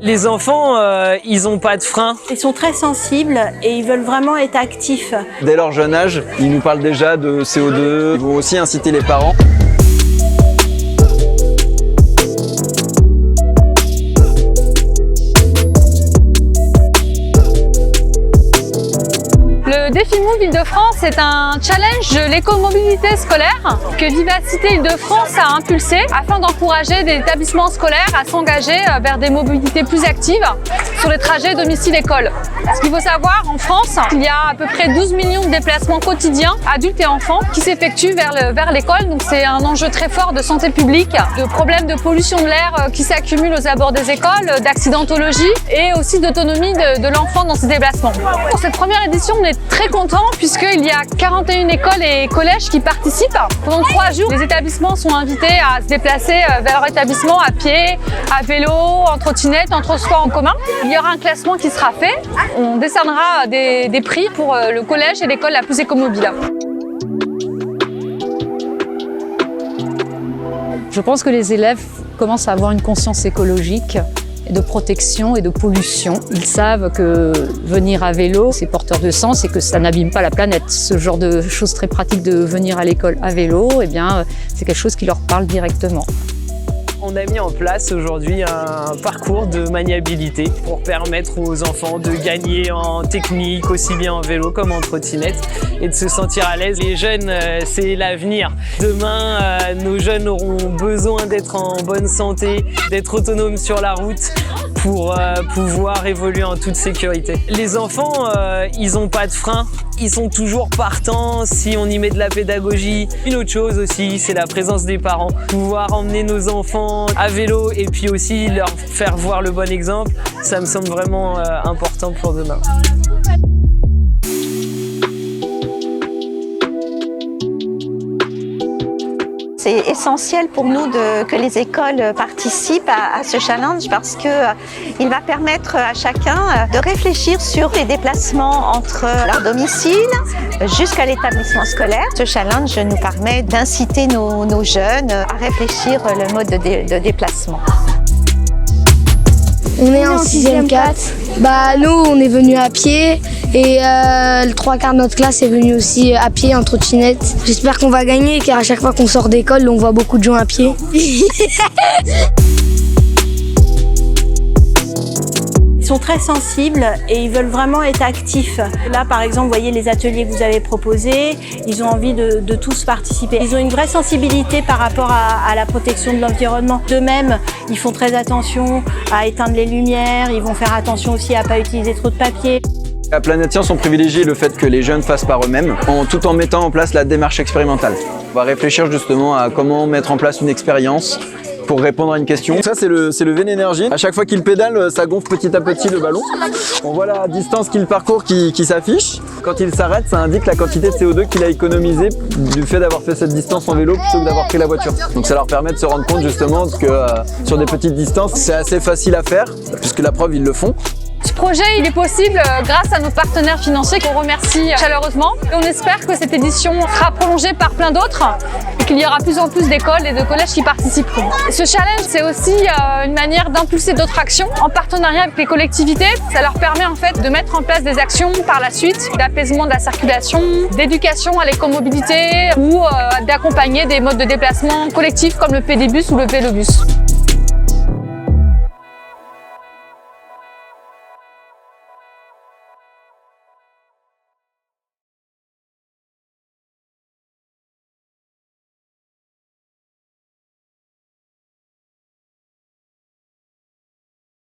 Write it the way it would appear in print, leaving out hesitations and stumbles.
Les enfants, ils n'ont pas de frein. Ils sont très sensibles et ils veulent vraiment être actifs. Dès leur jeune âge, ils nous parlent déjà de CO2. Ils vont aussi inciter les parents. Le défi Move Île-de-France est un challenge de l'écomobilité scolaire que Vivacité Île-de-France a impulsé afin d'encourager des établissements scolaires à s'engager vers des mobilités plus actives sur les trajets domicile-école. Ce qu'il faut savoir, en France, il y a à peu près 12 millions de déplacements quotidiens, adultes et enfants, qui s'effectuent vers l'école. Donc c'est un enjeu très fort de santé publique, de problèmes de pollution de l'air qui s'accumulent aux abords des écoles, d'accidentologie et aussi d'autonomie de l'enfant dans ses déplacements. Pour cette première édition, on est très content puisqu'il y a 41 écoles et collèges qui participent. Pendant 3 jours, les établissements sont invités à se déplacer vers leur établissement à pied, à vélo, en trottinette, en transport en commun. Il y aura un classement qui sera fait. On décernera des prix pour le collège et l'école la plus écomobile. Je pense que les élèves commencent à avoir une conscience écologique, de protection et de pollution. Ils savent que venir à vélo, c'est porteur de sens et que ça n'abîme pas la planète. Ce genre de choses très pratiques de venir à l'école à vélo, eh bien, c'est quelque chose qui leur parle directement. On a mis en place aujourd'hui un parcours de maniabilité pour permettre aux enfants de gagner en technique, aussi bien en vélo comme en trottinette, et de se sentir à l'aise. Les jeunes, c'est l'avenir. Demain, nos jeunes auront besoin d'être en bonne santé, d'être autonomes sur la route pour pouvoir évoluer en toute sécurité. Les enfants, ils n'ont pas de frein. Ils sont toujours partants si on y met de la pédagogie. Une autre chose aussi, c'est la présence des parents. Pouvoir emmener nos enfants à vélo et puis aussi leur faire voir le bon exemple, ça me semble vraiment important pour demain. C'est essentiel pour nous que les écoles participent à ce challenge parce qu'il va permettre à chacun de réfléchir sur les déplacements entre leur domicile jusqu'à l'établissement scolaire. Ce challenge nous permet d'inciter nos jeunes à réfléchir le mode de déplacement. On est en 6e 4. Nous, on est venus à pied et le 3/4 de notre classe est venu aussi à pied en trottinette. J'espère qu'on va gagner car à chaque fois qu'on sort d'école, on voit beaucoup de gens à pied. Ils sont très sensibles et ils veulent vraiment être actifs. Là, par exemple, vous voyez les ateliers que vous avez proposés, ils ont envie de tous participer. Ils ont une vraie sensibilité par rapport à la protection de l'environnement. D'eux-mêmes, ils font très attention à éteindre les lumières, ils vont faire attention aussi à ne pas utiliser trop de papier. À Planète Science, on privilégie le fait que les jeunes fassent par eux-mêmes, tout en mettant en place la démarche expérimentale. On va réfléchir justement à comment mettre en place une expérience pour répondre à une question. Ça, c'est le Ven Energy. À chaque fois qu'il pédale, ça gonfle petit à petit le ballon. On voit la distance qu'il parcourt qui s'affiche. Quand il s'arrête, ça indique la quantité de CO2 qu'il a économisé du fait d'avoir fait cette distance en vélo plutôt que d'avoir pris la voiture. Donc ça leur permet de se rendre compte justement que sur des petites distances, c'est assez facile à faire, puisque la preuve, ils le font. Ce projet, il est possible grâce à nos partenaires financiers qu'on remercie chaleureusement. Et on espère que cette édition sera prolongée par plein d'autres et qu'il y aura plus en plus d'écoles et de collèges qui participeront. Ce challenge, c'est aussi une manière d'impulser d'autres actions en partenariat avec les collectivités. Ça leur permet en fait de mettre en place des actions par la suite d'apaisement de la circulation, d'éducation à l'écomobilité ou d'accompagner des modes de déplacement collectifs comme le pédibus ou le vélobus.